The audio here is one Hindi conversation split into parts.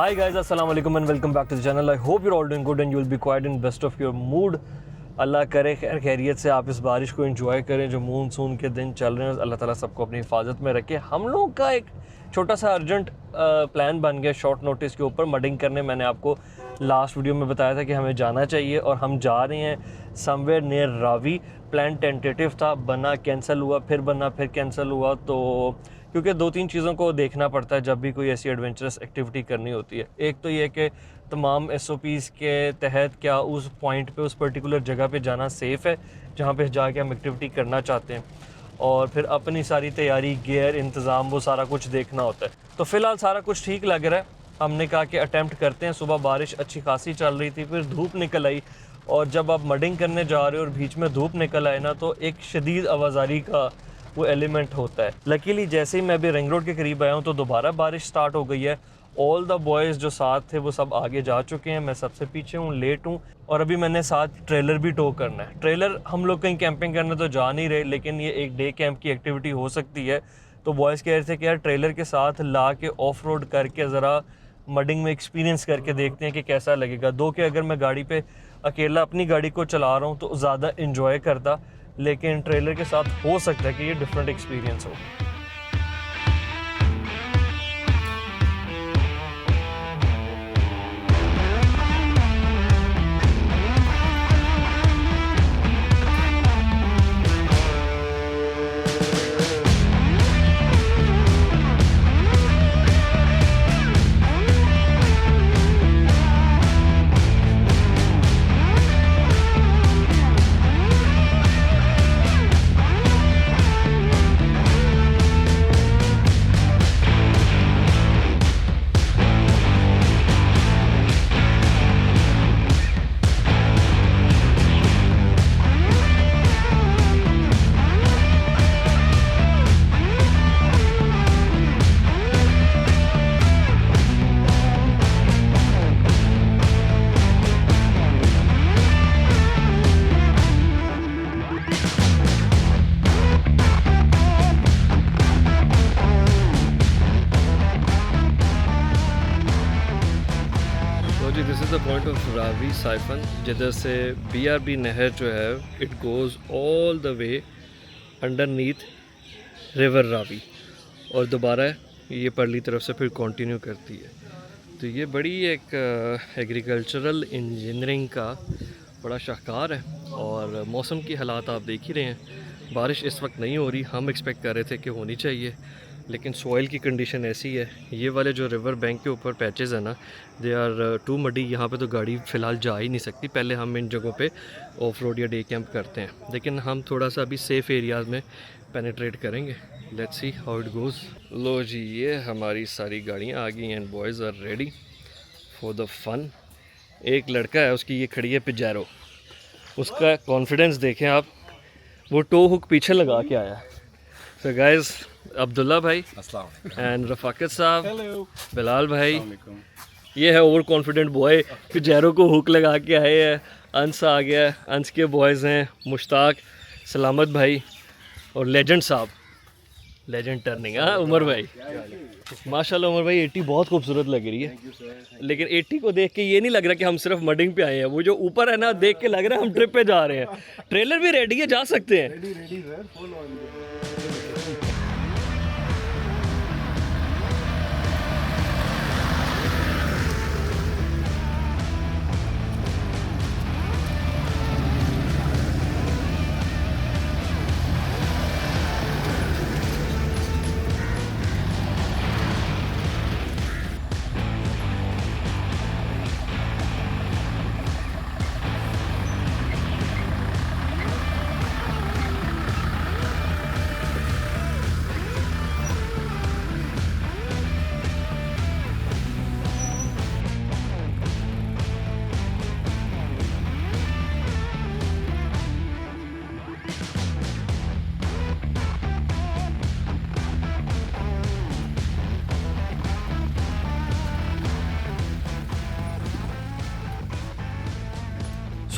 Hi guys, assalamu alaikum and welcome back to the channel. I hope you're all doing good and you will be quite in best of your mood. अल्लाह करे खैर खैरियत से आप इस बारिश को एंजॉय करें जो मानसून के दिन चल रहे हैं। अल्लाह ताला सबको अपनी हिफाजत में रखे। हम लोगों का एक छोटा सा अर्जेंट प्लान बन गया शॉर्ट नोटिस के ऊपर मडिंग करने। मैंने आपको लास्ट वीडियो में बताया था कि हमें जाना चाहिए और हम जा रहे हैं somewhere near Ravi. Plan tentative था, बना कैंसिल हुआ, फिर बना फिर कैंसिल हुआ। तो क्योंकि दो तीन चीज़ों को देखना पड़ता है जब भी कोई ऐसी एडवेंचरस एक्टिविटी करनी होती है। एक तो ये कि तमाम SOPs के तहत क्या उस पॉइंट पे उस पर्टिकुलर जगह पे जाना सेफ़ है जहाँ पे जाके हम एक्टिविटी करना चाहते हैं, और फिर अपनी सारी तैयारी, गियर, इंतज़ाम, वो सारा कुछ देखना होता है। तो फ़िलहाल सारा कुछ ठीक लग रहा है। हमने कहा कि अटैम्प्ट करते हैं। सुबह बारिश अच्छी खासी चल रही थी, फिर धूप निकल आई, और जब आप मडिंग करने जा रहे हो और बीच में धूप निकल आए ना, तो एक शदीद आवाजारी का वो एलिमेंट होता है। लकीली जैसे ही मैं अभी रिंग रोड के करीब आया हूँ तो दोबारा बारिश स्टार्ट हो गई है। ऑल द बॉयज़ जो साथ थे वो सब आगे जा चुके हैं, मैं सबसे पीछे हूँ, लेट हूँ। और अभी मैंने साथ ट्रेलर भी टो करना है। ट्रेलर हम लोग कहीं कैंपिंग करने तो जा नहीं रहे, लेकिन ये एक डे कैंप की एक्टिविटी हो सकती है। तो बॉयज़ कह रहे थे कि यार ट्रेलर के साथ ला के ऑफ रोड करके ज़रा मडिंग में एक्सपीरियंस करके देखते हैं कि कैसा लगेगा। दो कि अगर मैं गाड़ी पे अकेला अपनी गाड़ी को चला रहा हूँ तो ज़्यादा इन्जॉय करता, लेकिन ट्रेलर के साथ हो सकता है कि ये डिफरेंट एक्सपीरियंस हो। जी this is the point of Ravi siphon, जिधर से BRB नहर जो है it goes all the way underneath river Ravi और दोबारा ये परली तरफ से फिर कंटिन्यू करती है। तो ये बड़ी एक एग्रीकल्चरल इंजीनियरिंग का बड़ा शाहकार है। और मौसम की हालात आप देख ही रहे हैं, बारिश इस वक्त नहीं हो रही। हम एक्सपेक्ट कर रहे थे कि होनी चाहिए, लेकिन सॉइल की कंडीशन ऐसी है। ये वाले जो रिवर बैंक के ऊपर पैचेस है ना, दे आर टू मडी। यहाँ पे तो गाड़ी फ़िलहाल जा ही नहीं सकती। पहले हम इन जगहों पे ऑफ रोड या डे कैंप करते हैं, लेकिन हम थोड़ा सा अभी सेफ़ एरियाज़ में पेनिट्रेट करेंगे। Let's see how it goes. लो जी, ये हमारी सारी गाड़ियाँ आ गई and boys are ready for the fun. एक लड़का है, उसकी ये खड़ी है पिजैरो। उसका कॉन्फिडेंस देखें आप, वो टो हुक पीछे लगा के आया। तो गाइस, अब्दुल्ला भाई एंड रफाकत साहब, बिलाल भाई, ये है ओवर कॉन्फिडेंट बॉय, पिजैरो को हुक लगा के आए हैं। अंस आ गया, अंस के बॉयज़ हैं मुश्ताक, सलामत भाई और लेजेंड साहब, लेजेंड टर्निंग। हाँ उमर भाई, माशाल्लाह उमर भाई 80 बहुत खूबसूरत लग रही है, लेकिन 80 को देख के ये नहीं लग रहा कि हम सिर्फ मडिंग पे आए हैं। वो जो ऊपर है ना, देख के लग रहा है हम ट्रिप पे जा रहे हैं। ट्रेलर भी रेडी है, जा सकते हैं।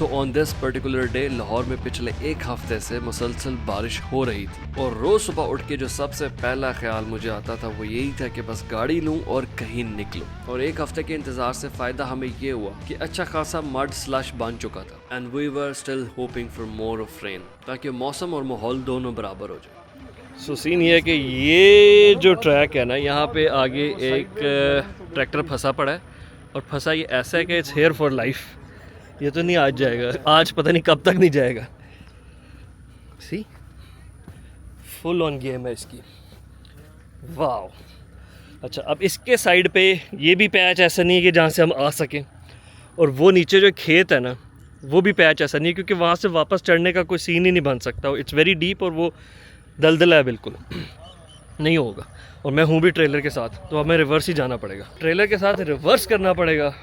So on this particular day Lahore में पिछले एक हफ्ते से मुसलसल बारिश हो रही थी और रोज सुबह उठ के जो सबसे पहला ख्याल मुझे आता था वो यही था कि बस गाड़ी लूं और कहीं निकलूं। और एक हफ्ते के इंतजार से फायदा हमें ये हुआ कि अच्छा खासा मड स्लश बन चुका था and we were still hoping for more of rain, ताकि मौसम और माहौल दोनों बराबर हो जाए। सो सीन ये है कि ये जो ट्रैक है ना, यहाँ पे आगे एक ट्रैक्टर फंसा पड़ा है और फंसा ये ऐसा है कि इट्स हेयर फॉर लाइफ। ये तो नहीं आज जाएगा, आज पता नहीं कब तक नहीं जाएगा। सी फुल ऑन गेम है इसकी। वाह। अच्छा, अब इसके साइड पे ये भी पैच ऐसा नहीं है कि जहाँ से हम आ सकें, और वो नीचे जो खेत है ना वो भी पैच ऐसा नहीं है, क्योंकि वहाँ से वापस चढ़ने का कोई सीन ही नहीं बन सकता। इट्स वेरी डीप और वो दलदला है, बिल्कुल नहीं होगा। और मैं हूँ भी ट्रेलर के साथ, तो हमें रिवर्स ही जाना पड़ेगा। ट्रेलर के साथ रिवर्स करना पड़ेगा।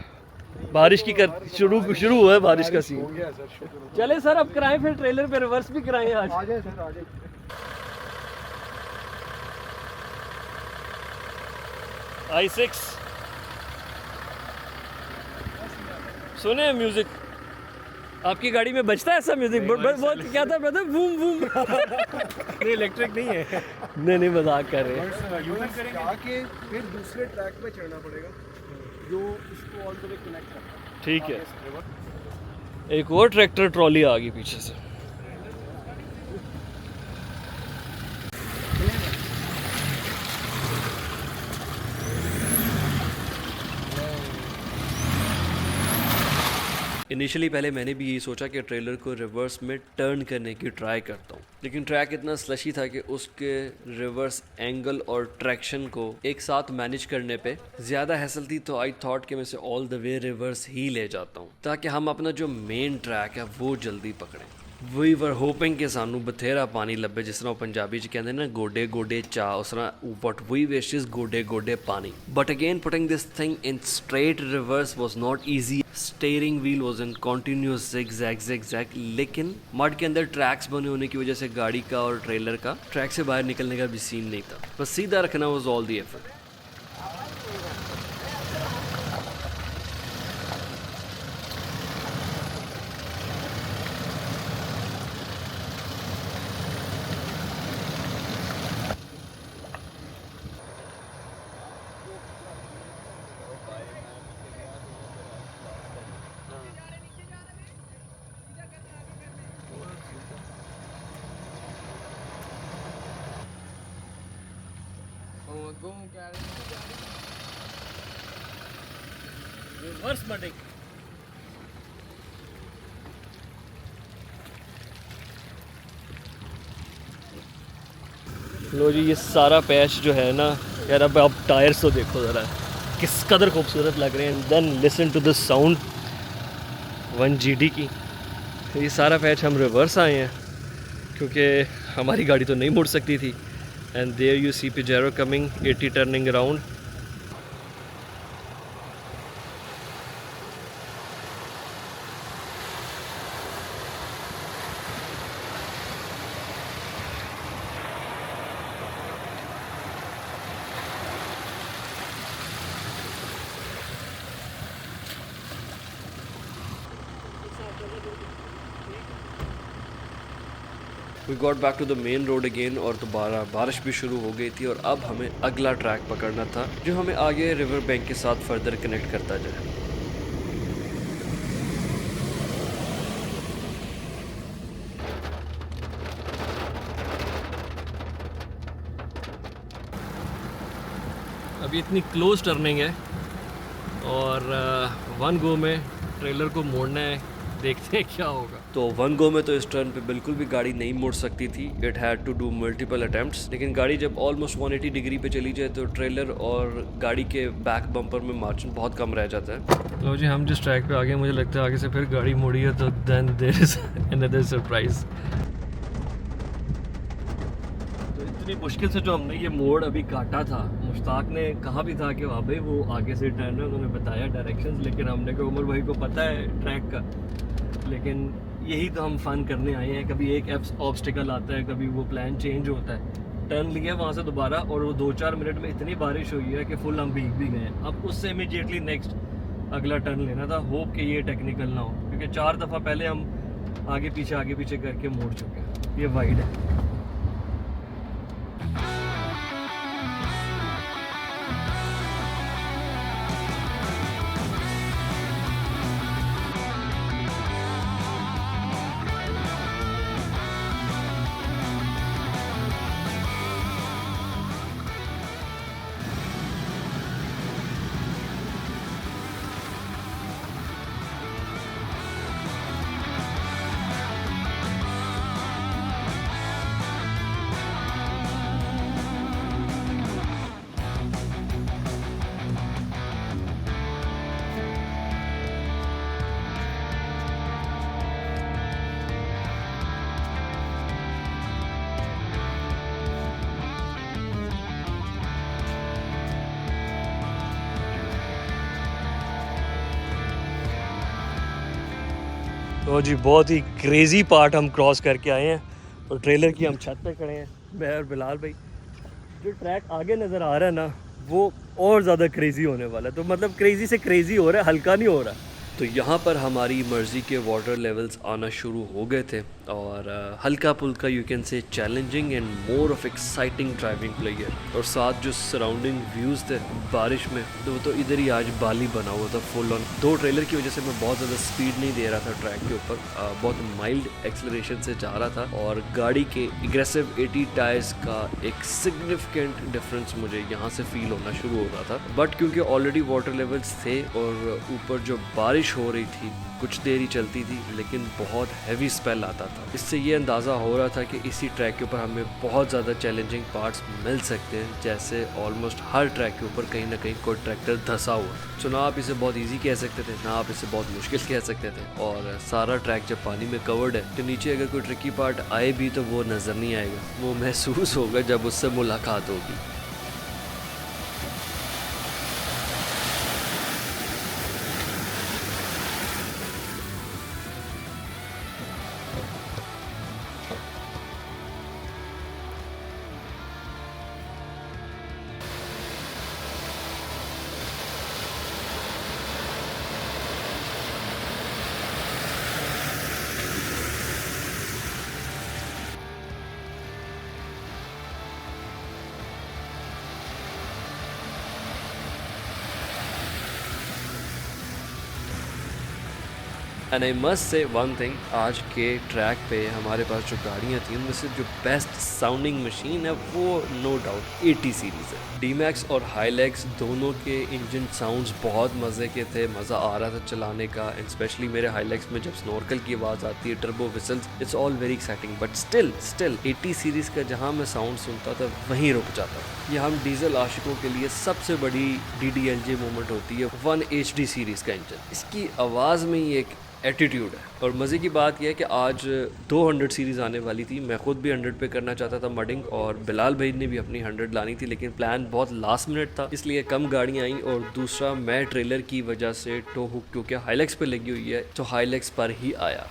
बारिश की शुरू हुआ है बारिश का सीन। चले सर, अब कराएं फिर ट्रेलर पे रिवर्स भी कराएं आज। आ जाए सर, आ जाए। i6 सुने म्यूजिक आपकी गाड़ी में बजता है ऐसा म्यूजिक? बहुत क्या था ब्रदर, बूम बूम। नहीं, इलेक्ट्रिक नहीं है। नहीं मजाक कर रहे हैं। यूज करेंगे फिर दूसरे ट्रैक पे चढ़ना पड़ेगा जो इसको ऑल द वे कनेक्ट करता है। ठीक है। एक और ट्रैक्टर ट्रॉली आ गई पीछे से। इनिशियली पहले मैंने भी यही सोचा कि ट्रेलर को रिवर्स में टर्न करने की ट्राई करता हूँ, लेकिन ट्रैक इतना स्लशी था कि उसके रिवर्स एंगल और ट्रैक्शन को एक साथ मैनेज करने पे ज़्यादा हैसल थी। तो आई थॉट कि मैं इसे ऑल द वे रिवर्स ही ले जाता हूँ ताकि हम अपना जो मेन ट्रैक है वो जल्दी पकड़ें। वी वर होपिंग कि सानू बथेरा पानी लभे, जिस तरह पंजाबी च कहते ना गोडे गोडे चा, उस तरह बट वी विश इज गोडे गोडे पानी। But again putting this thing in straight reverse was not easy. Steering wheel was in continuous zigzag, लेकिन मड के अंदर ट्रैक्स बने होने की वजह से गाड़ी का और ट्रेलर का ट्रैक से बाहर निकलने का भी सीन नहीं था। बस सीधा रखना was all the effort. Reverse मटिंग। लो जी, ये सारा पैच जो है ना यार, अब आप टायर्स तो देखो ज़रा किस कदर खूबसूरत लग रहे हैं। Then listen to the sound 1GD की। ये सारा पैच हम रिवर्स आए हैं क्योंकि हमारी गाड़ी तो नहीं मुड़ सकती थी। And there you see Pajero coming 80 turning around. We got back to the main road again और दोबारा बारिश भी शुरू हो गई थी और अब हमें अगला ट्रैक पकड़ना था जो हमें आगे रिवर बैंक के साथ फर्दर कनेक्ट करता जाए। अभी इतनी क्लोज टर्निंग है और वन गो में ट्रेलर को मोड़ना है, देखते हैं क्या होगा। तो वन गो में तो इस टर्न पे बिल्कुल भी गाड़ी नहीं मुड़ सकती थी। It had to do multiple attempts, लेकिन गाड़ी जब ऑलमोस्ट 180 डिग्री पे चली जाए तो ट्रेलर और गाड़ी के बैक बम्पर में मार्जिन बहुत कम रह जाता है। लो जी, हम जिस ट्रैक पे आगे, मुझे लगता है आगे से फिर गाड़ी मुड़ी है तो then there is another surprise. तो इतनी मुश्किल से जो हमने ये मोड़ अभी काटा था, मुश्ताक ने कहा भी था कि वहाँ पे वो आगे से टर्न है, उन्होंने बताया डायरेक्शंस, लेकिन हमने कहा उमर भाई को पता है ट्रैक का, लेकिन यही तो हम फन करने आए हैं। कभी एक ऑब्स्टिकल आता है, कभी वो प्लान चेंज होता है। टर्न लिया वहाँ से दोबारा और वो 2-4 मिनट में इतनी बारिश हुई है कि फुल हम भीग भी गए हैं। अब उससे इमीडिएटली नेक्स्ट अगला टर्न लेना था। होप कि ये टेक्निकल ना हो, क्योंकि क्योंकि 4 दफ़ा पहले हम आगे पीछे करके मुड़ चुके हैं। ये वाइड है। तो जी बहुत ही क्रेज़ी पार्ट हम क्रॉस करके आए हैं और ट्रेलर की हम छत पे खड़े हैं, मैं और बिलाल भाई। जो ट्रैक आगे नज़र आ रहा है ना वो और ज़्यादा क्रेज़ी होने वाला है, तो मतलब क्रेज़ी से क्रेज़ी हो रहा है, हल्का नहीं हो रहा। तो यहाँ पर हमारी मर्ज़ी के वाटर लेवल्स आना शुरू हो गए थे और हल्का पुल्का you can say challenging and more of exciting driving player, और साथ जो सराउंडिंग व्यूज़ थे बारिश में, तो वो तो इधर ही आज बाली बना हुआ था फुल ऑन। दो ट्रेलर की वजह से मैं बहुत ज़्यादा स्पीड नहीं दे रहा था ट्रैक के ऊपर, बहुत माइल्ड एक्सेलरेशन से जा रहा था और गाड़ी के एग्रेसिव 80 टायर्स का एक सिग्निफिकेंट डिफरेंस मुझे यहाँ से फील होना शुरू हो रहा था। बट क्योंकि ऑलरेडी वाटर लेवल्स थे और ऊपर जो बारिश हो रही थी, कुछ देर ही चलती थी लेकिन बहुत हैवी स्पेल आता था, इससे ये अंदाज़ा हो रहा था कि इसी ट्रैक के ऊपर हमें बहुत ज़्यादा चैलेंजिंग पार्ट्स मिल सकते हैं, जैसे ऑलमोस्ट हर ट्रैक के ऊपर कहीं ना कहीं कोई ट्रैक्टर धंसा हुआ। तो ना आप इसे बहुत इजी कह सकते थे, ना आप इसे बहुत मुश्किल कह सकते थे, और सारा ट्रैक जब पानी में कवर्ड है तो नीचे अगर कोई ट्रिकी पार्ट आए भी तो वो नज़र नहीं आएगा, वो महसूस होगा जब उससे मुलाकात होगी। And I must say one thing, आज के ट्रैक पे हमारे पास जो गाड़ियाँ थी उनमें से जो बेस्ट साउंडिंग मशीन है वो नो डाउट 80 सीरीज़ है। D-Max और हाईलैक्स दोनों के इंजन साउंड्स बहुत मज़े के थे, मज़ा आ रहा था चलाने का, एंड स्पेशली मेरे हाईलैक्स में जब स्नॉर्कल की आवाज़ आती है, turbo whistles, it's all very exciting. But still 80 series का जहाँ मैं साउंड सुनता था वहीं रुक जाता। ये हम डीजल आशिकों के लिए सबसे बड़ी DDLJ मोमेंट होती है 1 HD सीरीज़ का इंजन, इसकी आवाज़ में ही एक एटीट्यूड है। और मज़े की बात यह है कि आज 200 सीरीज़ आने वाली थी, मैं ख़ुद भी 100 पे करना चाहता था मडिंग, और बिलाल भाई ने भी अपनी 100 लानी थी, लेकिन प्लान बहुत लास्ट मिनट था, इसलिए कम गाड़ियाँ आई, और दूसरा मैं ट्रेलर की वजह से टो हुक क्योंकि हाईलैक्स पे लगी हुई है तो हाईलैक्स पर ही आया।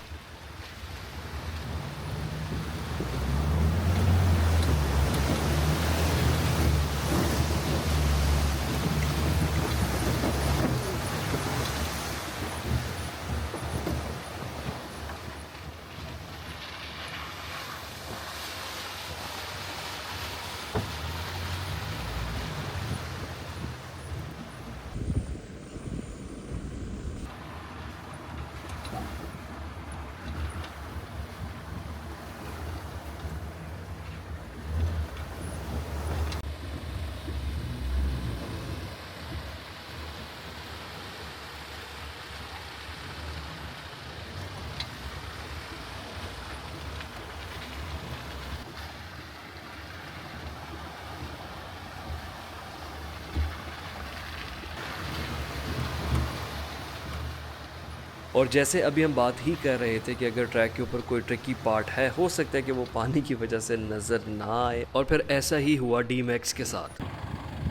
और जैसे अभी हम बात ही कर रहे थे कि अगर ट्रैक के ऊपर कोई ट्रिकी पार्ट है, हो सकता है कि वो पानी की वजह से नज़र ना आए, और फिर ऐसा ही हुआ D-Max के साथ।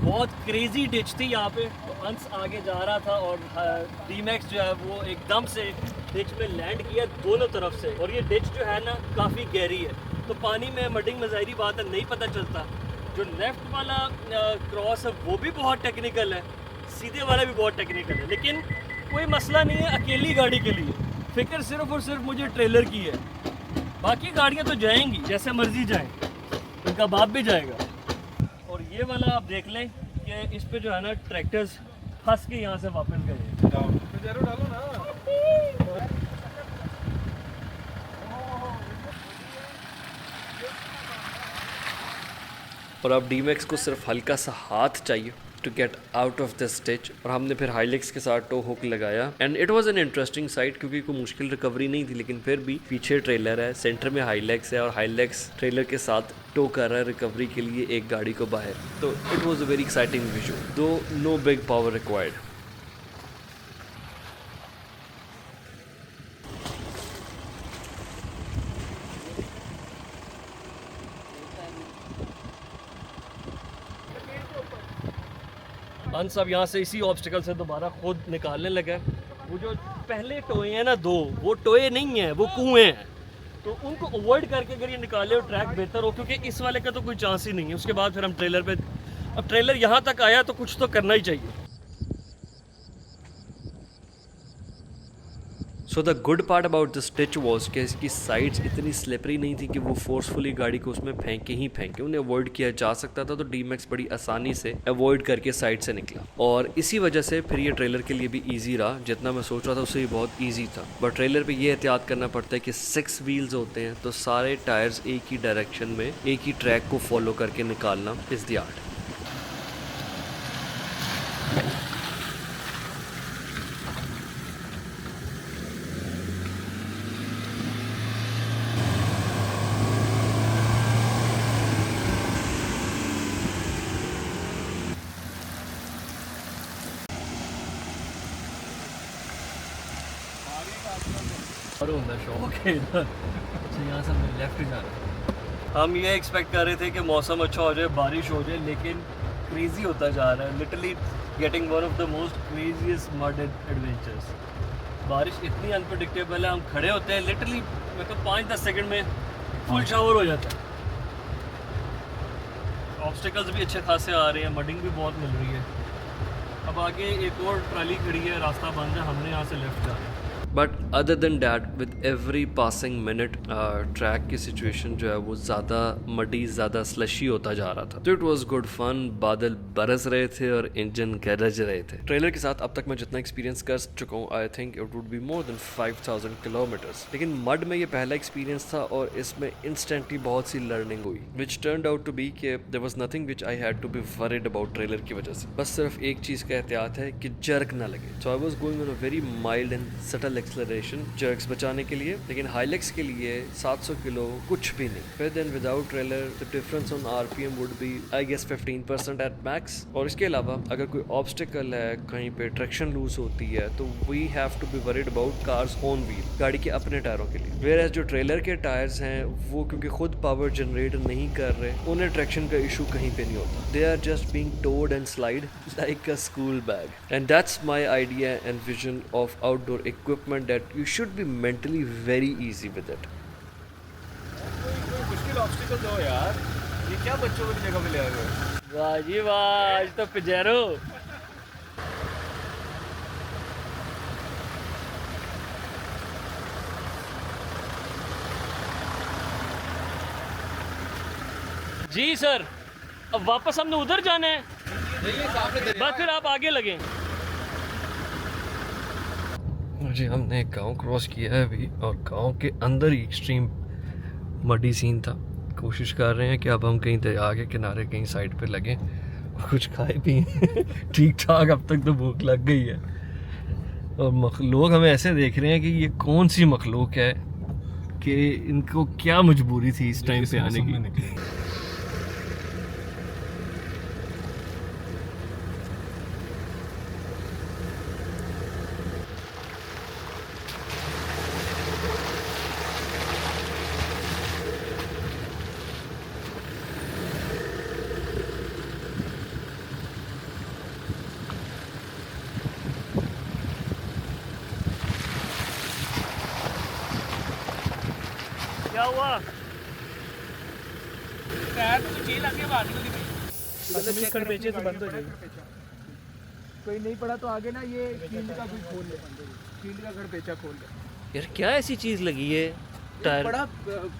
बहुत क्रेजी डिच थी यहाँ पे, तो अंश आगे जा रहा था और D-Max जो है वो एकदम से डिच में लैंड किया दोनों तरफ से, और ये डिच जो है ना काफ़ी गहरी है, तो पानी में मडिंग में ज़ाहिरी बात है नहीं पता चलता। जो लेफ़्ट वाला क्रॉस है वो भी बहुत टेक्निकल है, सीधे वाला भी बहुत टेक्निकल है, लेकिन कोई मसला नहीं है अकेली गाड़ी के लिए। फिक्र सिर्फ और सिर्फ मुझे ट्रेलर की है, बाकी गाड़ियाँ तो जाएंगी जैसे मर्जी जाएं, उनका बाप भी जाएगा। और ये वाला आप देख लें कि इस पे जो है ना ट्रैक्टर्स फंस के यहाँ से वापस गए। डालो ना। और अब डीमैक्स को सिर्फ हल्का सा हाथ चाहिए to get out of the stitch, और हमने फिर हाइलेक्स के साथ टो हुक लगाया and it was an interesting sight क्योंकि कोई मुश्किल रिकवरी नहीं थी, लेकिन फिर भी पीछे ट्रेलर है, सेंटर में हाइलेक्स है और हाइलेक्स ट्रेलर के साथ टो कर रहा है रिकवरी के लिए एक गाड़ी को बाहर। तो it was a very exciting visual, दो नो बिग पावर रिक्वायर्ड। अंस अब यहाँ से इसी ऑब्स्टिकल से दोबारा खुद निकालने लगा है। वो जो पहले टोए हैं ना दो, वो टोए नहीं हैं, वो कुएं हैं, तो उनको अवॉइड करके अगर ये निकाले और ट्रैक बेहतर हो, क्योंकि इस वाले का तो कोई चांस ही नहीं है। उसके बाद फिर हम ट्रेलर पे, अब ट्रेलर यहाँ तक आया तो कुछ तो करना ही चाहिए। So the good part about the stitch was कि इसकी साइड्स इतनी स्लिपरी नहीं थी कि वो फोर्सफुली गाड़ी को उसमें फेंके ही फेंके, उन्हें अवॉइड किया जा सकता था। तो डीमैक्स बड़ी आसानी से अवॉइड करके साइड से निकला और इसी वजह से फिर ये ट्रेलर के लिए भी ईजी रहा। जितना मैं सोच रहा था उससे ये बहुत ईजी था, बट ट्रेलर पे ये एहतियात करना पड़ता है कि 6 व्हील्स होते हैं, तो सारे टायर्स एक ही डायरेक्शन में एक ही ट्रैक को फॉलो करके निकालना इज़ द आर्ट। और होता शौक है इधर। अच्छा यहाँ से हमें लेफ्ट जाना। हम ये एक्सपेक्ट कर रहे थे कि मौसम अच्छा हो जाए, बारिश हो जाए, लेकिन क्रेजी होता जा रहा है। Literally getting one of the most craziest mud adventures. बारिश इतनी अनप्रडिक्टेबल है, हम खड़े होते हैं लिटरली मतलब 5-10 सेकंड में फुल शावर हो जाता है। ऑब्स्टिकल्स भी अच्छे खासे आ रहे हैं, मडिंग भी बहुत मिल रही है। अब आगे एक और ट्राली खड़ी है, रास्ता बंद है, हमने यहाँ से लेफ्ट जाना है। But other than that with every passing minute track की सिचुएशन जो है वो ज़्यादा मडी, ज़्यादा स्लशी होता जा रहा था। तो इट वाज गुड फन। बादल बरस रहे थे और इंजन गरज रहे थे। ट्रेलर के साथ अब तक मैं जितना एक्सपीरियंस कर चुका हूँ, I think it would be more than 5000 kilometres. लेकिन मड में ये पहला एक्सपीरियंस था और इसमें इंस्टेंटली बहुत सी लर्निंग हुई, which turned out to be कि there was nothing which I had to be worried about trailer की वजह से। बस सिर्फ एक चीज़ का एहतियात है कि जर्क ना लगे। So I was going on a very mild and subtle acceleration jerks बचाने के लिए, लेकिन हाइलेक्स के लिए 700 किलो कुछ भी नहीं। फिर then without trailer the difference on RPM would be I guess 15% at max. और इसके अलावा अगर कोई ऑब्स्टिकल है, कहीं पे ट्रैक्शन लूज होती है, तो we have to be worried about cars on wheel, गाड़ी के अपने टायरों के लिए। वेयर एज जो ट्रेलर के टायर्स हैं वो क्योंकि खुद पावर जनरेट नहीं कर रहे, उन्हें ट्रैक्शन का इशू कहीं पे नहीं होता। They are just being towed and slide like a school bag. And that's my idea and vision of outdoor equipment that you should be mentally very easy with it. कोई मुश्किल ऑब्स्टिकल दो यार, ये क्या बच्चों की जगह पे ले आ गए। वाह जी वाह, आज तो पिजेरो। जी सर, अब वापस हमने उधर जाना है, बस फिर आप आगे लगें। जी हमने एक गांव क्रॉस किया है अभी, और गांव के अंदर ही एक्सट्रीम मडी सीन था। कोशिश कर रहे हैं कि अब हम कहीं दरिया के किनारे कहीं साइड पे लगें और कुछ खाए पिए। ठीक ठाक अब तक तो भूख लग गई है। और लोग हमें ऐसे देख रहे हैं कि ये कौन सी मखलूक है कि इनको क्या मजबूरी थी इस टाइम पे आने की। क्या हुआ? टायर तो चेल आगे बाहर निकल गई। खड़ पेचे से बंद हो जाएगी। कोई नहीं पड़ा तो आगे ना ये फील्ड का भी खोल ले, फील्ड का खड़ पेचा खोल ले। यार क्या ऐसी चीज़ लगी है टायर? बड़ा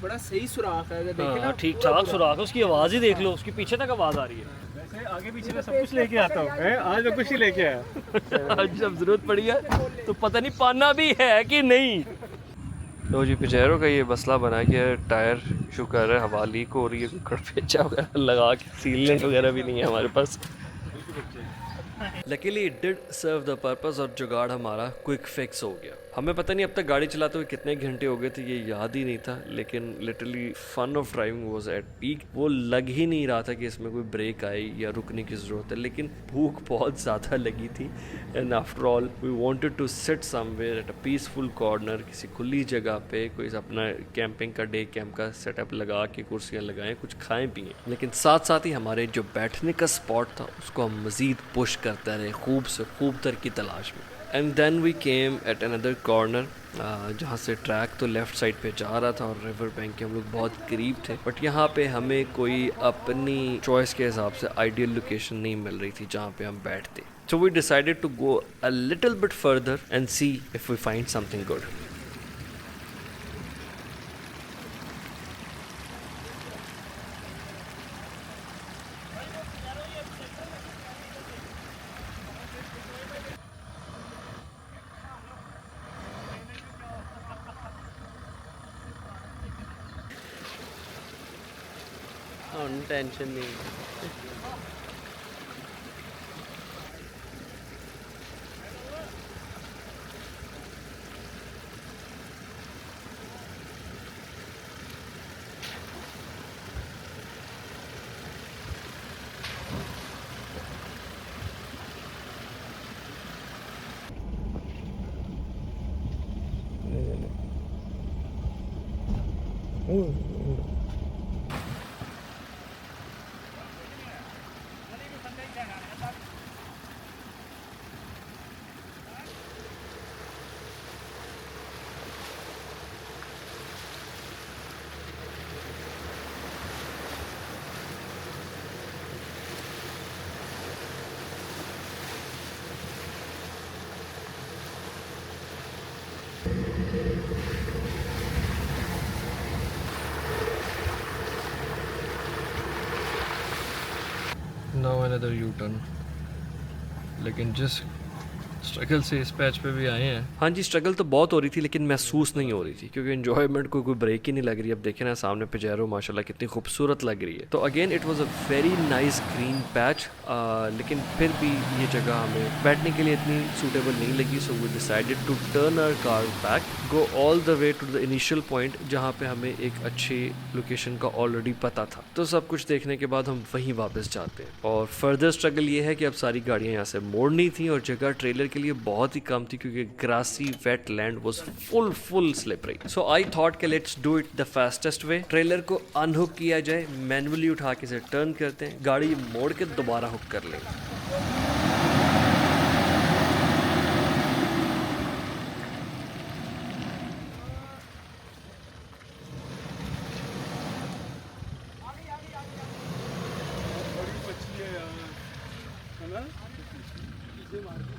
बड़ा सही सुराख है, अगर देखें ना हाँ ठीक ठाक सुराख है, उसकी आवाज़ ही देख लो, उसकी पीछे तक आवाज़ आ रही है। वैसे आगे पीछे मैं सब कुछ लेके आता हूँ, आज मैं कुछ ही लेके आया। आज जब ज़रूरत पड़ी है तो पता नहीं पाना भी है कि नहीं। तो जी पिजेरो का ये मसला बना कि टायर इशू कर रहा है, हवा लीक हो रही है, पेचा वगैरह लगा के सीलेंट वगैरह भी नहीं है हमारे पास। Luckily it did serve the purpose और जुगाड़ हमारा क्विक फिक्स हो गया। हमें पता नहीं अब तक गाड़ी चलाते हुए कितने घंटे हो गए थे ये याद ही नहीं था, लेकिन literally fun of driving was at peak. वो लग ही नहीं रहा था कि इसमें कोई ब्रेक आई या रुकने की ज़रूरत है, लेकिन भूख बहुत ज़्यादा लगी थी and after all we wanted to sit somewhere at a peaceful corner, किसी खुली जगह पे कोई अपना कैंपिंग का डे कैंप का सेटअप लगा के कुर्सियाँ लगाएं, कुछ खाएं पिएं, लेकिन साथ साथ ही हमारे जो बैठने का स्पॉट था उसको हम मज़ीद पुश करते रहे खूब से खूब तर की तलाश में। And then we came at another corner जहाँ से ट्रैक तो लेफ़्ट साइड पे जा रहा था और रिवर बैंक के हम लोग बहुत करीब थे, बट यहाँ पे हमें कोई अपनी चॉइस के हिसाब से आइडियल लोकेशन नहीं मिल रही थी जहाँ पे हम बैठते। So we decided to go a little bit further and see if we find something good. Tension नहीं। नाउ अनदर यू टर्न, लेकिन जिस स्ट्रगल से इस पैच पे भी आए हैं। हाँ जी, स्ट्रगल तो बहुत हो रही थी लेकिन महसूस नहीं हो रही थी क्योंकि एंजॉयमेंट को कोई ब्रेक ही नहीं लग रही। अब देखें ना सामने पिजेरो माशाल्लाह कितनी खूबसूरत लग रही है। तो again it was a very nice green patch, लेकिन फिर भी ये जगह हमें बैठने के लिए इतनी सूटेबल नहीं लगी। So we decided to turn our car back, go all the way to the initial point जहाँ पे हमें एक अच्छी लोकेशन का ऑलरेडी पता था। तो सब कुछ देखने के बाद हम वहीं वापस जाते हैं। और फर्दर स्ट्रगल ये है कि अब सारी गाड़ियाँ यहाँ से मोड़नी थी और जगह ट्रेलर के लिए बहुत ही कम थी क्योंकि grassy wet land was full slippery. So I thought कि let's do it the fastest way. Trailer को अनहुक किया जाए, मैनुअली उठा के इसे टर्न करते हैं, गाड़ी मोड़ के दोबारा हुक कर लेंगे। बड़ी मछली है यार, है ना? पीछे मार के।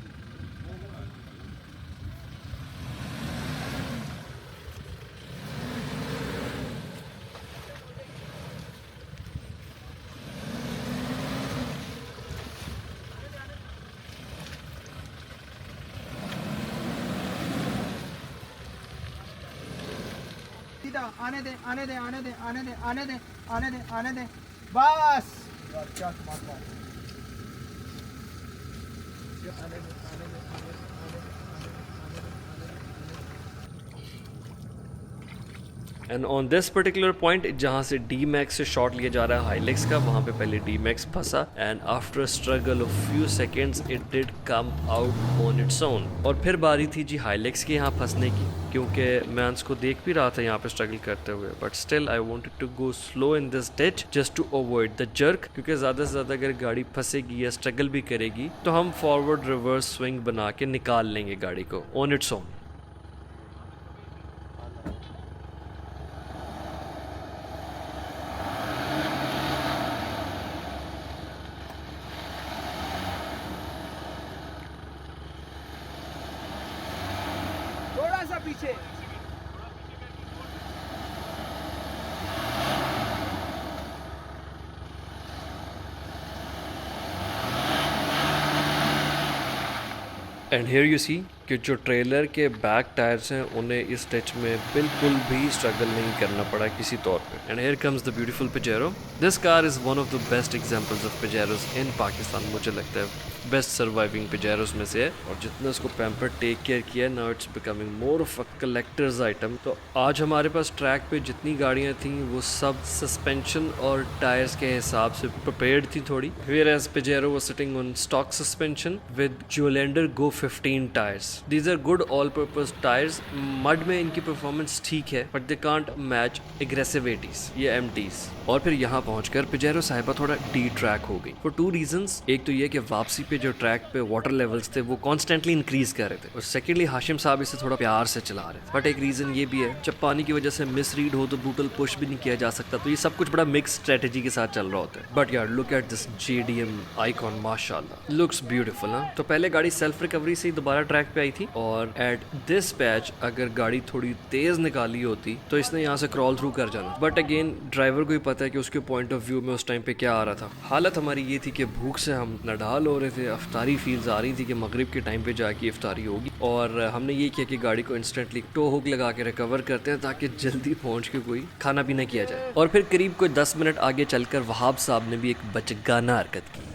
सीधा आने दे आने दे आने दे आने दे आने दे आने दे आने दे बस। क्या कमाल बात है। ये आने दे आने दे आने दे आने दे and on this particular point जहाँ से डी मैक्स से शॉट लिया जा रहा है हाईलेक्स का, वहाँ पे पहले डी मैक्स फंसा and after struggle of few seconds it did come out on its own. और फिर बारी थी जी हाईलेक्स के यहाँ फंसने की, क्योंकि मैं उसको देख भी रहा था यहाँ पे स्ट्रगल करते हुए, but still I wanted to go slow in this ditch just to avoid the jerk, क्योंकि ज़्यादा से ज़्यादा अगर गाड़ी फंसेगी या स्ट्रगल भी करेगी तो हम फॉरवर्ड रिवर्स स्विंग बना के निकाल लेंगे गाड़ी को ऑन इट्स ओन। थोड़ा सा पीछे। एंड हियर यू सी कि जो ट्रेलर के बैक टायर्स हैं उन्हें इस स्टिच में बिल्कुल भी स्ट्रगल नहीं करना पड़ा किसी तौर पे। And here comes the beautiful Pajero. This car is one of the best examples of Pajeros in Pakistan. मुझे लगता है बेस्ट सर्वाइविंग पिजेरोस में से है, और जितना इसको पैम्पर टेक केयर किया है, now it's becoming more of a collector's item. तो आज हमारे पास ट्रैक पे जितनी गाड़ियाँ थी वो सब सस्पेंशन और टायर्स के हिसाब से प्रिपेयर्ड थी थोड़ी। whereas Pajero was sitting on stock suspension with Geolandar Go 15 tires. These are good all-purpose tires. Mud में इनकी परफॉर्मेंस ठीक है, but they can't match aggressive 80s या MTs। और फिर यहाँ पहुँचकर Pajero साहिबा थोड़ा डी ट्रैक हो गई फॉर 2 रीजंस। एक तो ये कि वापसी पे जो ट्रैक पे वाटर लेवल्स थे वो कॉन्स्टेंटली इंक्रीज कर रहे थे, और सेकेंडली हाशिम साहब इसे थोड़ा प्यार से चला रहे थे। बट एक रीजन ये भी है, जब पानी की वजह से मिस रीड हो तो ब्रूटल पुश भी नहीं किया जा सकता, तो ये सब कुछ बड़ा मिक्स स्ट्रेटेजी के साथ चल रहा होता है। बट यार look at this JDM icon, माशाल्लाह लुक्स ब्यूटीफुल ना। तो पहले गाड़ी सेल्फ रिकवरी से ही दोबारा ट्रैक पे आई थी, और एट दिस पैच अगर गाड़ी थोड़ी तेज निकाली होती तो इसने यहाँ से क्रॉल थ्रू कर जाना। बट अगेन ड्राइवर को ही पता है कि उसके पॉइंट ऑफ व्यू में उस टाइम पे क्या आ रहा था। हालत हमारी ये थी कि भूख से हम नडाल हो रहे थे, अफ्तारी फील्स आ रही थी कि मगरिब के टाइम पे जाके इफ्तारी होगी, और हमने ये किया कि गाड़ी को इंस्टेंटली टो हुक लगा के रिकवर करते हैं ताकि जल्दी पहुंच के कोई खाना पीना किया जाए। और फिर करीब कोई 10 मिनट आगे चलकर वहाब साहब ने भी एक बचगाना हरकत की।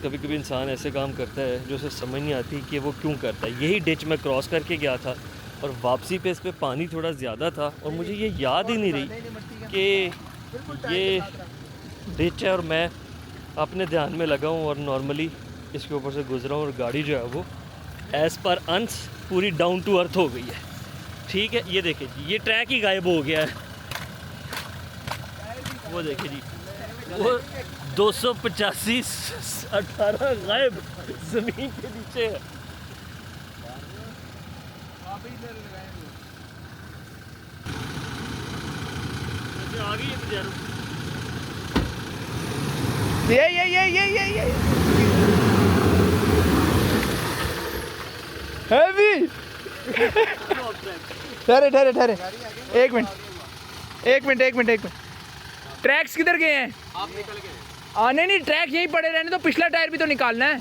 कभी कभी इंसान ऐसे काम करता है जो उसे समझ नहीं आती कि वो क्यों करता है। यही डिच मैं क्रॉस करके गया था, और वापसी पे इस पे पानी थोड़ा ज़्यादा था, और मुझे ये याद ही नहीं रही कि ये डिच है, और मैं अपने ध्यान में लगा हूँ और नॉर्मली इसके ऊपर से गुजरा हूँ, और गाड़ी जो है वो एज़ पर अंश पूरी डाउन टू अर्थ हो गई है। ठीक है, ये देखिए जी, ये ट्रैक ही गायब हो गया है। वो देखिए जी, वो 285 18 गायब ज़मीन के नीचे है। आ गई है Pajero। ये हैवी। ठहरे एक मिनट। ट्रैक्स किधर गए हैं? आप निकल गए। आने नहीं, ट्रैक यहीं पड़े रहने तो, पिछला टायर भी तो निकालना है।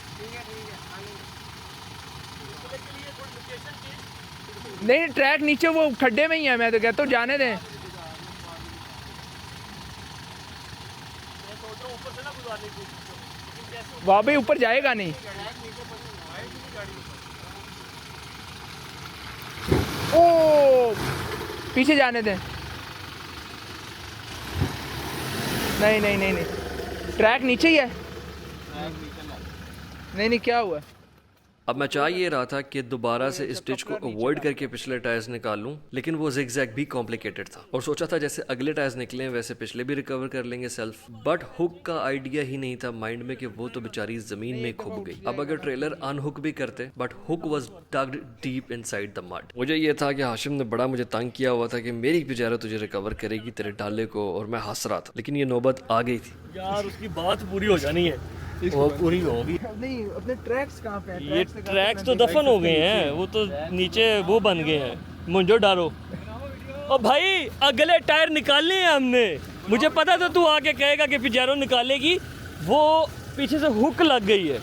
नहीं, ट्रैक नीचे वो खड्डे में ही है, मैं तो कहता हूँ जाने दें। वहाँ भी ऊपर जाएगा नहीं। ओ पीछे जाने दें। नहीं, ट्रैक नीचे ही है। नहीं, क्या हुआ? अब मैं चाह ये रहा था कि दोबारा से इस स्टिच को अवॉइड करके पिछले टायर्स निकाल लूँ, लेकिन वो जिगजैग भी कॉम्प्लिकेटेड था, और सोचा था जैसे अगले टायर्स निकले हैं वैसे पिछले भी रिकवर कर लेंगे सेल्फ। बट हुक का आइडिया ही नहीं था माइंड में कि वो तो बेचारी जमीन में खुब गई। अब अगर ट्रेलर अनहुक भी करते, but hook was डग्ड deep inside the mud. मुझे ये था कि हाशिम ने बड़ा मुझे तंग किया हुआ था कि मेरी पिजेरो तुझे रिकवर करेगी तेरे डाले को, और मैं हंस रहा था, लेकिन ये नौबत आ गई थी। यार उसकी बात पूरी हो जानी है, वो पूरी होगी। नहीं, अपने ट्रैक्स कहाँ पे हैं? ये ट्रैक्स तो दफन हो गए हैं, वो तो नीचे वो बन गए हैं, मुंजो डालो। और भाई अगले टायर निकालने हैं हमने, मुझे पता था तू आके कहेगा कि Pajero निकालेगी, वो पीछे से हुक लग गई है।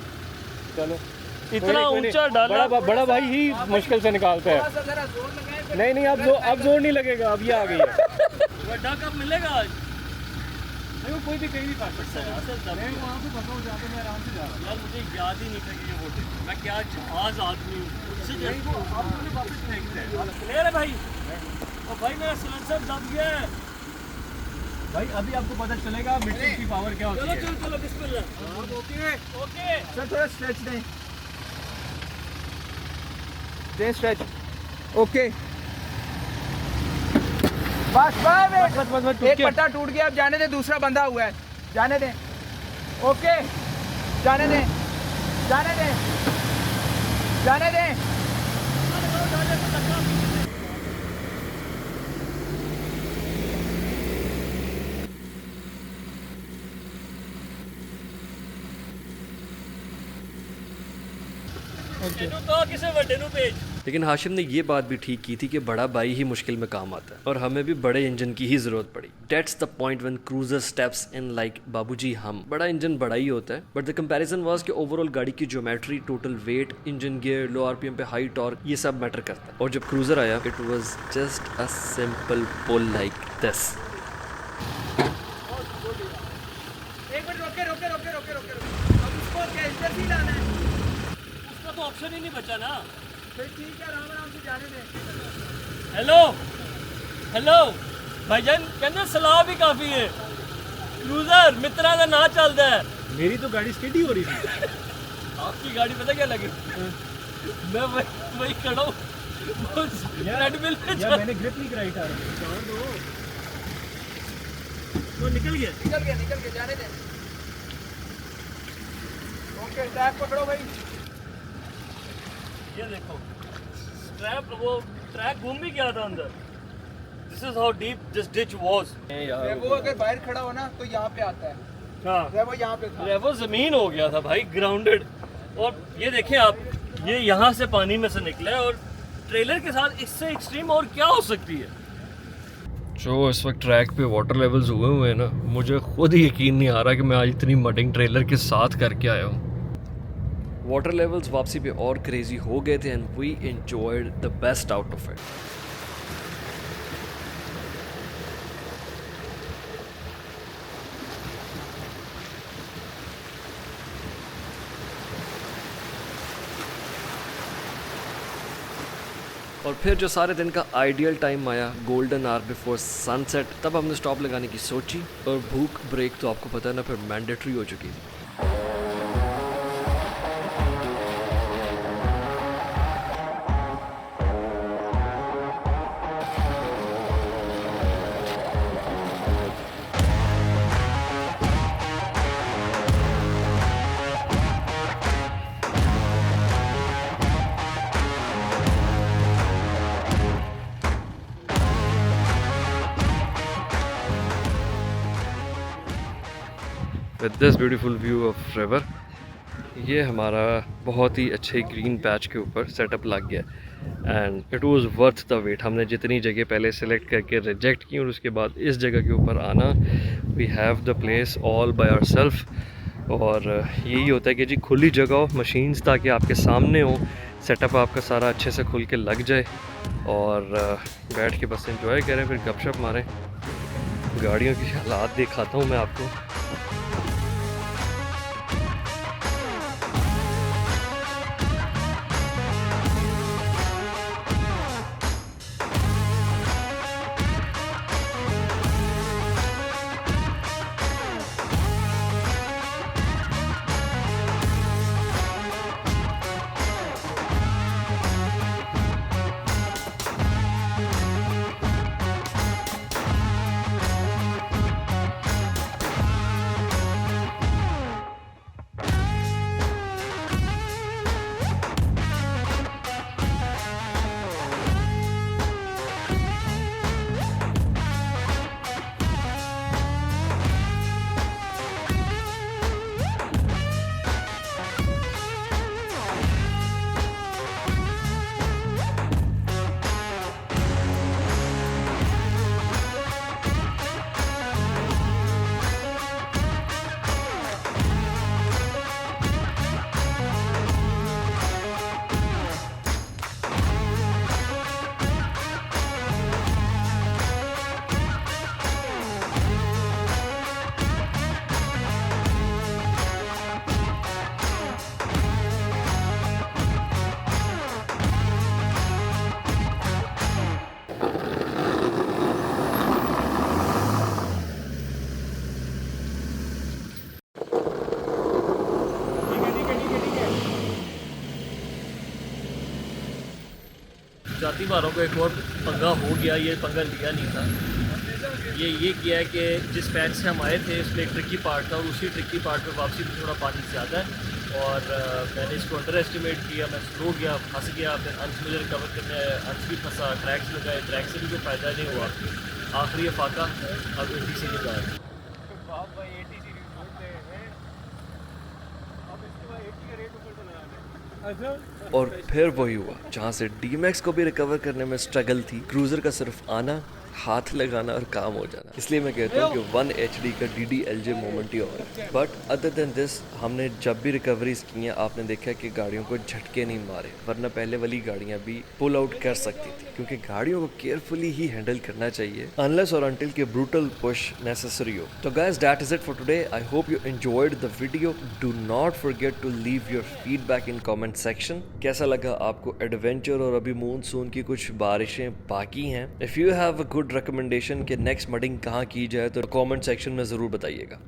चलो इतना ऊंचा डाला, बड़ा भाई ही मुश्किल से निकालता है। नहीं, अब जोर नहीं लगेगा, अब ये आ गई है। बड़ा कब मिलेगा आज? वो कोई भी कहीं भी फंस सकता है। मैं वहाँ पे फंसा हूँ जहाँ पे मैं आराम से जा रहा हूँ। यार मुझे याद ही नहीं था कि ये वो थे। मैं क्या जहाज आदमी हूँ। वापस फेंकते हैं क्लियर है भाई? और भाई मेरा सिलेंसर दब गया है। भाई, अभी आपको पता चलेगा मिट्टी की पावर क्या होती है। चलो बिस्मिल्लाह। ओके सर थोड़ा स्ट्रेच दें स्ट्रेच। ओके बस एक पट्टा टूट गया, अब जाने दें, दूसरा बंधा हुआ है, जाने दें। ओके जाने दें। ਇਹਨੂੰ ਕਹੋ ਕਿਸੇ ਵੱਡੇ ਨੂੰ ਭੇਜ। लेकिन हाशिम ने ये बात भी ठीक की थी कि बड़ा भाई ही मुश्किल में काम आता है और हमें भी बड़े इंजन की ही ज़रूरत पड़ी। That's the point when cruiser steps in like बाबूजी हम। बड़ा इंजन बड़ा ही होता है, बट द कंपैरिजन वाज कि ओवरऑल गाड़ी की geometry, total weight, engine gear, low RPM पे हाई टॉर्क, ये सब मैटर करता है। और जब क्रूजर आया it was just a simple pull like this. एक मिनट रोके रोके रोके रोके रोके अब उसको कैसे भी लाना है? उसका तो ऑप्शन ही नहीं बचा ना। फिर ठीक है, आराम आराम से जाने दें। हेलो हेलो भाईजान, कहना सलाह भी काफ़ी है। क्रूजर मित्रा का ना चलता है। मेरी तो गाड़ी स्टेडी हो रही थी। आपकी गाड़ी पता क्या लगी? मैं वही खड़ा हूँ ट्रेडमिल पे यार मैंने ग्रिप नहीं कराई था। तो निकल गया। निकल गया, जाने दें। ओके, ट्रैक पकड़ो भाई। ये देखो स्ट्रैप, वो ट्रैक घूम भी गया था अंदर। This is how deep this ditch was. वो अगर बाहर खड़ा हो ना तो यहाँ पे आता है। हाँ, वो यहाँ पे था। वो जमीन हो गया था भाई, ग्राउंडेड। और ये देखें आप, ये यहाँ से पानी में से निकला है और ट्रेलर के साथ इससे एक्सट्रीम और क्या हो सकती है। जो इस वक्त ट्रैक पे वाटर लेवल्स हुए हैं ना, मुझे खुद ही यकीन नहीं आ रहा कि मैं आज इतनी मडिंग ट्रेलर के साथ करके आया हूँ। वाटर लेवल्स वापसी पे और क्रेजी हो गए थे and we enjoyed the best out of it. और फिर जो सारे दिन का आइडियल टाइम आया, गोल्डन आवर बिफोर सनसेट, तब हमने स्टॉप लगाने की सोची और भूख ब्रेक तो आपको पता है ना फिर मैंडेटरी हो चुकी थी। With this beautiful view of river, ये हमारा बहुत ही अच्छे ग्रीन पैच के ऊपर सेटअप लग गया and it was worth the wait. हमने जितनी जगह पहले सेलेक्ट करके रिजेक्ट की और उसके बाद इस जगह के ऊपर आना, we have the place all by ourself. और यही होता है कि जी खुली जगह हो, मशीन्स ताकि आपके सामने हो, सेटअप आपका सारा अच्छे से खुल के लग जाए और बैठ के बस एंजॉय करें, फिर गपशप मारें। गाड़ियों की हालात दिखाता हूँ मैं आपको। जाती बारों को एक और पंगा हो गया, ये पंगा लिया नहीं था। ये किया है कि जिस पैच से हम आए थे उसमें एक ट्रिकी पार्ट था और उसी ट्रिकी पार्ट पे वापसी में थोड़ा पानी ज़्यादा है और मैंने इसको अंडर एस्टिमेट किया, मैं स्लो गया, फंस गया, फिर अंश मुझे रिकवर करने अंश भी फंसा, ट्रैक्स लगाए, ट्रैक से भी कोई फ़ायदा नहीं हुआ। आखिरी फाका अब 80 सीरीज आ रही। और फिर वही हुआ जहाँ से डीमैक्स को भी रिकवर करने में स्ट्रगल थी, क्रूज़र का सिर्फ आना, हाथ लगाना और काम हो जाना। इसलिए मैं कहता हूँ कि 1 HD का DDLJ मोमेंट ही और है। बट अदर देन दिस, हमने जब भी रिकवरीज की हैं आपने देखा कि गाड़ियों को झटके नहीं मारे, वरना पहले वाली गाड़ियाँ भी पुल आउट कर सकती थी, क्योंकि गाड़ियों को केयरफुली ही हैंडल करना चाहिए अनलेस और अनटिल के ब्रूटल पुश नेसेसरी हो। तो guys, that is it for today. I hope you enjoyed the video. Do not forget to leave your feedback in comment section. कैसा लगा आपको एडवेंचर, और अभी मूनसून की कुछ बारिशें बाकी हैं। If you have a good recommendation कि नेक्स्ट मडिंग कहाँ की जाए तो कमेंट सेक्शन में ज़रूर बताइएगा।